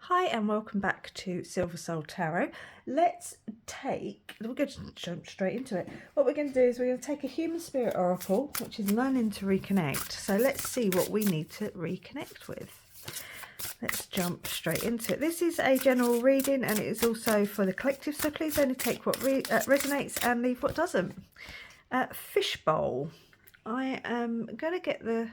Hi and welcome back to Silver Soul Tarot. We're going to jump straight into it. What we're going to do is we're going to take a Human Spirit Oracle, which is learning to reconnect. So let's see what we need to reconnect with. Let's jump straight into it. This is a general reading and it is also for the collective, so please only take what resonates and leave what doesn't. Fishbowl. I am going to get the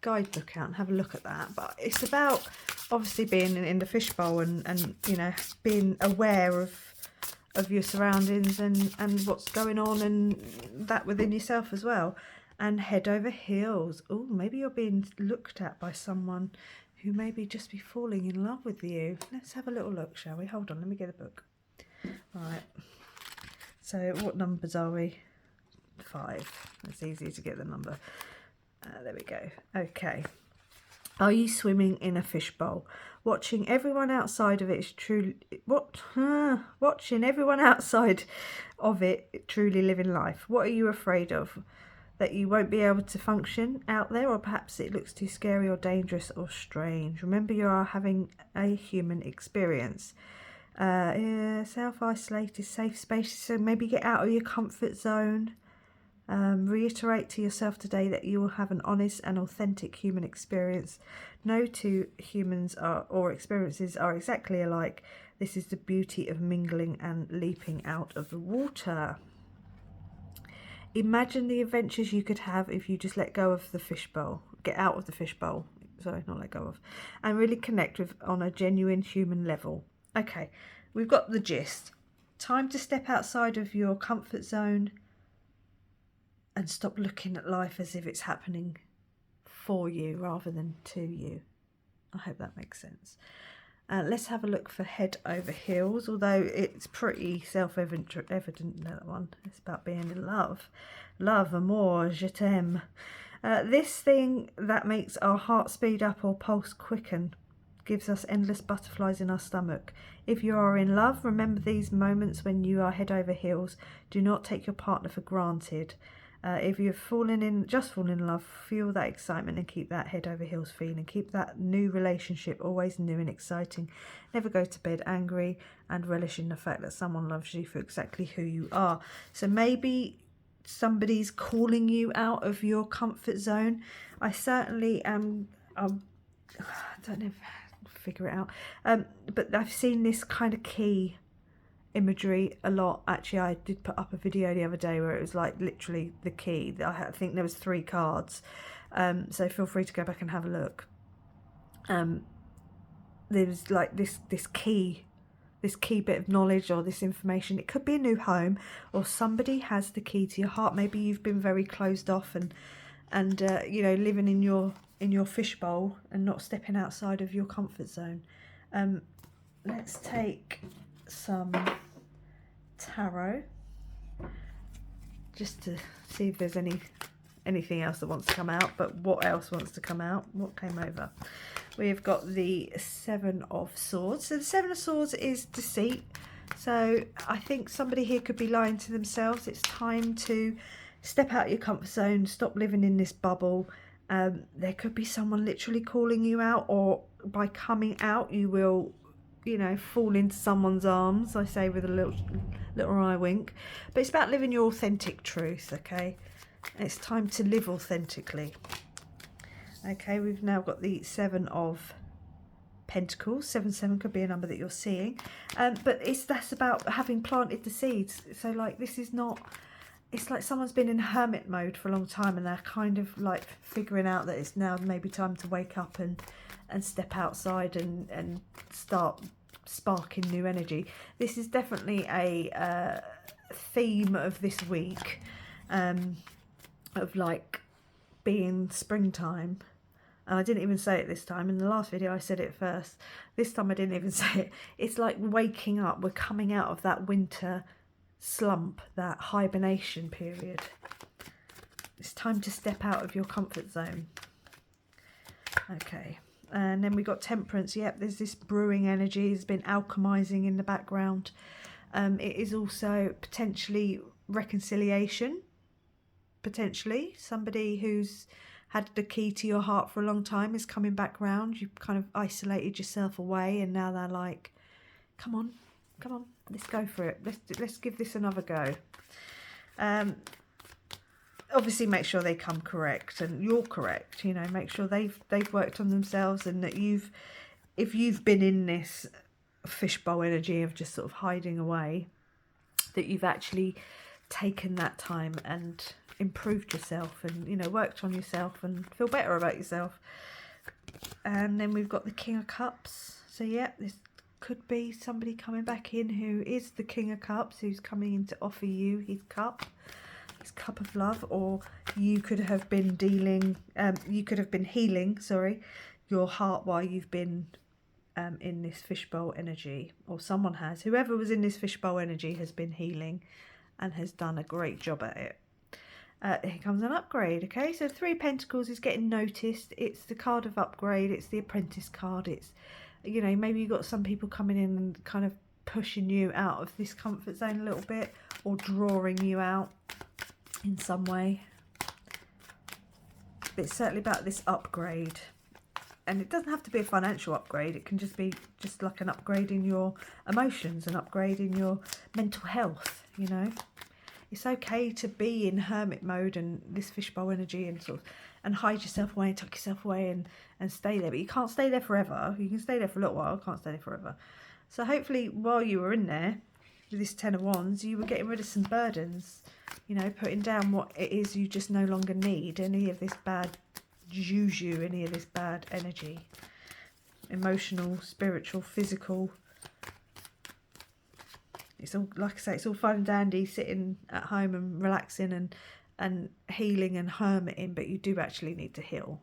guidebook out and have a look at that, but it's about obviously being in the fishbowl and you know, being aware of your surroundings and what's going on and that within yourself as well. And head over heels. Oh, maybe you're being looked at by someone who maybe just be falling in love with you. Let's have a little look, shall we? Hold on, let me get the book. Right, so what numbers are we? 5. It's easy to get the number. There we go. Okay. Are you swimming in a fishbowl? Watching everyone outside of it is truly watching everyone outside of it truly living life. What are you afraid of? That you won't be able to function out there, or perhaps it looks too scary or dangerous or strange. Remember, you are having a human experience. Self-isolated, safe spaces, so maybe get out of your comfort zone. Reiterate to yourself today that you will have an honest and authentic human experience. No two humans or experiences are exactly alike. This is the beauty of mingling and leaping out of the water. Imagine the adventures you could have if you just let go of the fishbowl. Get out of the fishbowl. Sorry, not let go of. And really connect with on a genuine human level. Okay, we've got the gist. Time to step outside of your comfort zone and stop looking at life as if it's happening for you rather than to you. I hope that makes sense. Let's have a look for head over heels, although it's pretty self-evident, that one. It's about being in love. Love, amour, je t'aime. This thing that makes our heart speed up or pulse quicken, gives us endless butterflies in our stomach. If you are in love, remember these moments when you are head over heels. Do not take your partner for granted. If you've just fallen in love, feel that excitement and keep that head over heels feeling. Keep that new relationship always new and exciting. Never go to bed angry and relish in the fact that someone loves you for exactly who you are. So maybe somebody's calling you out of your comfort zone. I certainly am. I don't know if I can figure it out. But I've seen this kind of key imagery a lot. Actually, I did put up a video the other day where it was like literally the key. I think there was 3 cards, so feel free to go back and have a look. There was like this key bit of knowledge or this information. It could be a new home, or somebody has the key to your heart. Maybe you've been very closed off and you know, living in your fishbowl and not stepping outside of your comfort zone. Let's take some tarot just to see if there's anything else that wants to come out. But what else wants to come out? What came over? We've got the 7 of Swords. So the 7 of Swords is deceit. So I think somebody here could be lying to themselves. It's time to step out of your comfort zone, stop living in this bubble. There could be someone literally calling you out, or by coming out you will, you know, fall into someone's arms, I say with a little eye wink. But it's about living your authentic truth, okay? It's time to live authentically. Okay, we've now got the 7 of Pentacles. 7 could be a number that you're seeing. But that's about having planted the seeds. So like, this is not, it's like someone's been in hermit mode for a long time and they're kind of like figuring out that it's now maybe time to wake up and step outside and start sparking new energy. This is definitely a theme of this week, of like being springtime. And I didn't even say it this time. In the last video I said it first. This time I didn't even say it. It's like waking up. We're coming out of that winter slump, that hibernation period. It's time to step out of your comfort zone. Okay. And then we got Temperance. Yep, there's this brewing energy. It's been alchemizing in the background. It is also potentially reconciliation. Potentially somebody who's had the key to your heart for a long time is coming back round. You've kind of isolated yourself away, and now they're like, come on, let's go for it. Let's give this another go. Obviously make sure they come correct and you're correct, you know, make sure they've worked on themselves, and that if you've been in this fishbowl energy of just sort of hiding away, that you've actually taken that time and improved yourself and, you know, worked on yourself and feel better about yourself. And then we've got the King of Cups. So yeah, this could be somebody coming back in who is the King of Cups, who's coming in to offer you his cup of love. Or you could have been healing your heart while you've been in this fishbowl energy, or someone has. Whoever was in this fishbowl energy has been healing and has done a great job at it. Here comes an upgrade. Okay, so 3 Pentacles is getting noticed. It's the card of upgrade. It's the Apprentice card. It's, you know, maybe you've got some people coming in and kind of pushing you out of this comfort zone a little bit, or drawing you out in some way. But it's certainly about this upgrade. And it doesn't have to be a financial upgrade. It can just be just like an upgrade in your emotions, an upgrade in your mental health, you know. It's okay to be in hermit mode and this fishbowl energy and sort of, and hide yourself away and tuck yourself away and stay there. But you can't stay there forever. You can stay there for a little while, can't stay there forever. So hopefully while you were in there with this 10 of Wands, you were getting rid of some burdens, you know, putting down what it is you just no longer need, any of this bad juju, any of this bad energy, emotional, spiritual, physical. It's all, like I say, it's all fun and dandy sitting at home and relaxing and healing and hermiting, but you do actually need to heal.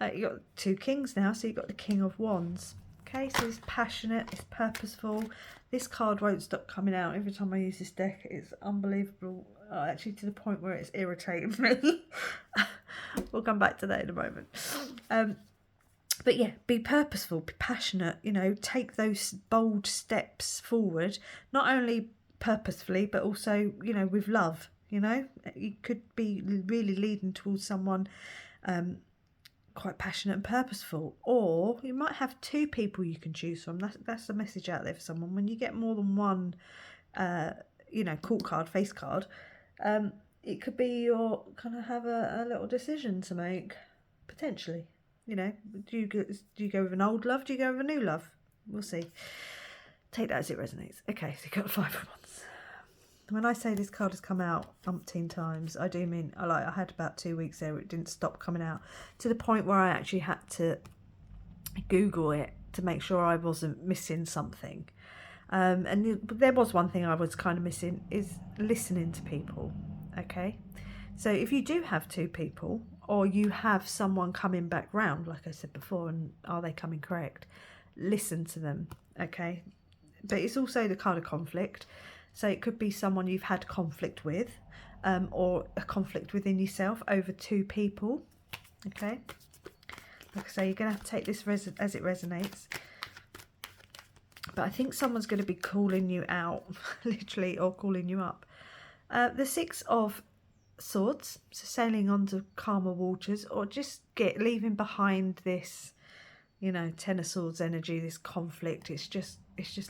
You got 2 Kings now, so you've got the King of Wands. Okay, so it's passionate, it's purposeful. This card won't stop coming out every time I use this deck. It's unbelievable, actually to the point where it's irritating me. We'll come back to that in a moment. But yeah, be purposeful, be passionate, you know, take those bold steps forward, not only purposefully, but also, you know, with love, you know. You could be really leading towards someone quite passionate and purposeful, or you might have 2 people you can choose from. That's the message out there for someone. When you get more than one, you know, court card, face card, it could be you're kind of have a little decision to make, potentially. You know, do you go with an old love? Do you go with a new love? We'll see. Take that as it resonates. Okay, so you got 5 of Wands. When I say this card has come out umpteen times, I do mean, I had about 2 weeks there where it didn't stop coming out, to the point where I actually had to Google it to make sure I wasn't missing something. And there was one thing I was kind of missing, is listening to people. Okay, so if you do have 2 people, or you have someone coming back round, like I said before, and are they coming correct, listen to them. Okay, but it's also the card of conflict, so it could be someone you've had conflict with, or a conflict within yourself over 2 people. Okay, like I say, you're going to have to take this as it resonates. But I think someone's going to be calling you out, literally, or calling you up. The 6 of Swords, so sailing onto calmer waters, or just leaving behind this, you know, 10 of Swords energy, this conflict. It's just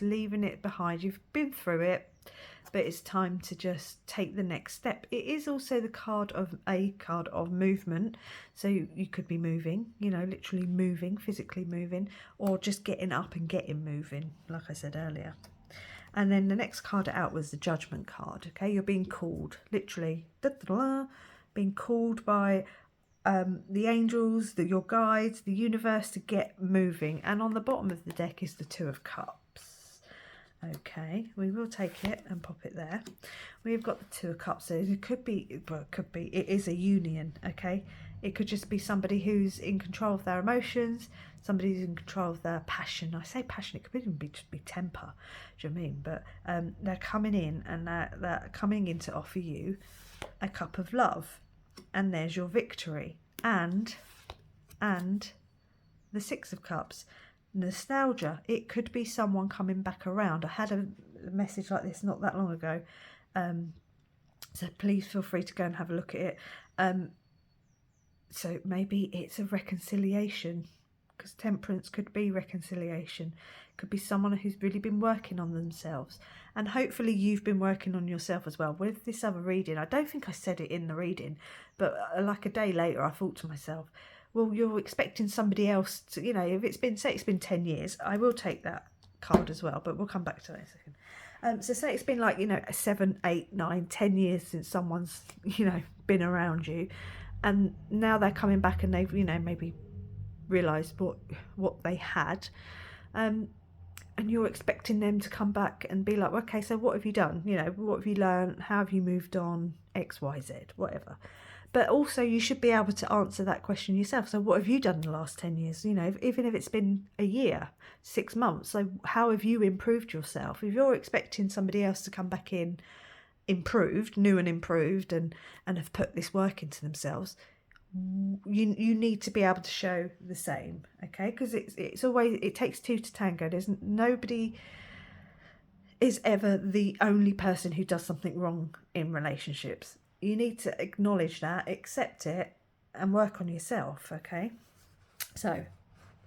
leaving it behind. You've been through it, but it's time to just take the next step. It is also the card of movement, so you could be moving, you know, literally moving, physically moving, or just getting up and getting moving, like I said earlier. And then the next card out was the Judgment card. Okay, you're being called, literally, being called by the angels, your guides, the universe, to get moving. And on the bottom of the deck is the 2 of Cups. Okay, we will take it and pop it there. We've got the 2 of Cups. So it could be, it is a union. Okay, it could just be somebody who's in control of their emotions, somebody who's in control of their passion. I say passion, it could even just be temper, do you know what I mean? But they're coming in, and they're coming in to offer you a cup of love. And there's your victory. And the 6 of Cups, nostalgia. It could be someone coming back around. I had a message like this not that long ago, so please feel free to go and have a look at it. So maybe it's a reconciliation, because temperance could be reconciliation. Could be someone who's really been working on themselves, and hopefully you've been working on yourself as well. With this other reading, I don't think I said it in the reading, but like a day later I thought to myself, well, you're expecting somebody else to, you know, if it's been, say it's been 10 years, I will take that card as well, but we'll come back to that in a second. So say it's been like, you know, 7, 8, 9, 10 years since someone's, you know, been around you, and now they're coming back and they've, you know, maybe realised what they had, and you're expecting them to come back and be like, okay, so what have you done? You know, what have you learned? How have you moved on? X, Y, Z, whatever. But also you should be able to answer that question yourself. So what have you done in the last 10 years? You know, even if it's been a year, 6 months, so how have you improved yourself? If you're expecting somebody else to come back in improved, new and improved, and have put this work into themselves, you need to be able to show the same, okay? Because it's always, it takes two to tango. Nobody is ever the only person who does something wrong in relationships. You need to acknowledge that, accept it, and work on yourself, okay? So,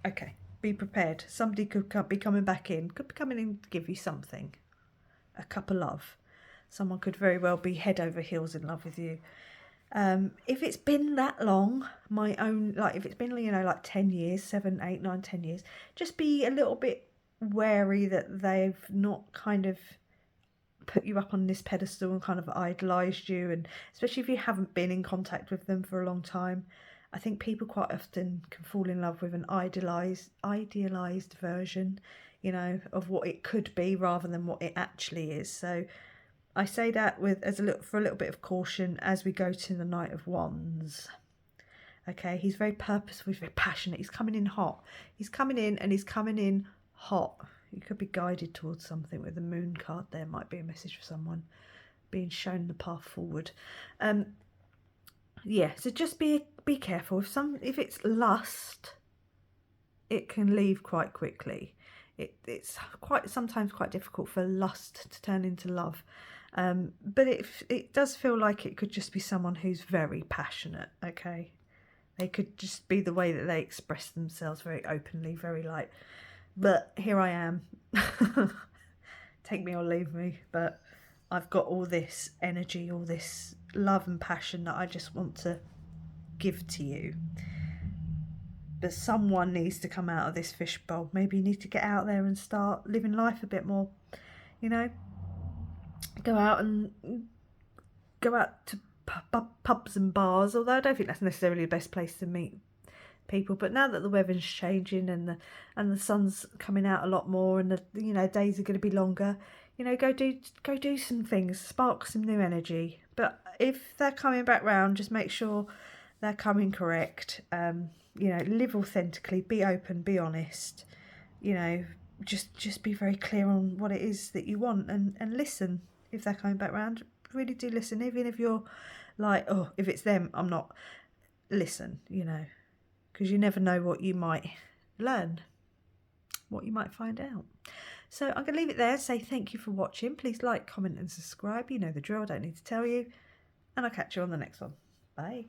okay, be prepared. Somebody could be coming back in, could be coming in to give you something, a cup of love. Someone could very well be head over heels in love with you. If it's been that long, if it's been, you know, like 10 years, 7, 8, 9, 10 years, just be a little bit wary that they've not kind of put you up on this pedestal and kind of idolised you, and especially if you haven't been in contact with them for a long time. I think people quite often can fall in love with an idealised version, you know, of what it could be rather than what it actually is. So I say that for a little bit of caution as we go to the Knight of Wands. Okay, he's very purposeful, he's very passionate, he's coming in hot. He's coming in and he's coming in hot. You could be guided towards something with the Moon card there. Might be a message for someone, being shown the path forward. Yeah, so just be careful. If it's lust, it can leave quite quickly. It's sometimes quite difficult for lust to turn into love. But it does feel like it could just be someone who's very passionate, okay? They could just be the way that they express themselves, very openly, very like, but here I am. Take me or leave me, but I've got all this energy, all this love and passion that I just want to give to you. But someone needs to come out of this fishbowl. Maybe you need to get out there and start living life a bit more, you know? Go out to pubs and bars, although I don't think that's necessarily the best place to meet people. But now that the weather's changing and the sun's coming out a lot more, and the, you know, days are going to be longer, you know, go do some things, spark some new energy. But if they're coming back round, just make sure they're coming correct. You know, live authentically, be open, be honest. You know, just be very clear on what it is that you want, and listen. If they're coming back round, really do listen. Even if you're like, oh, if it's them, I'm not. Listen, you know, because you never know what you might learn, what you might find out. So I'm going to leave it there. Say thank you for watching. Please like, comment and subscribe. You know the drill. I don't need to tell you. And I'll catch you on the next one. Bye.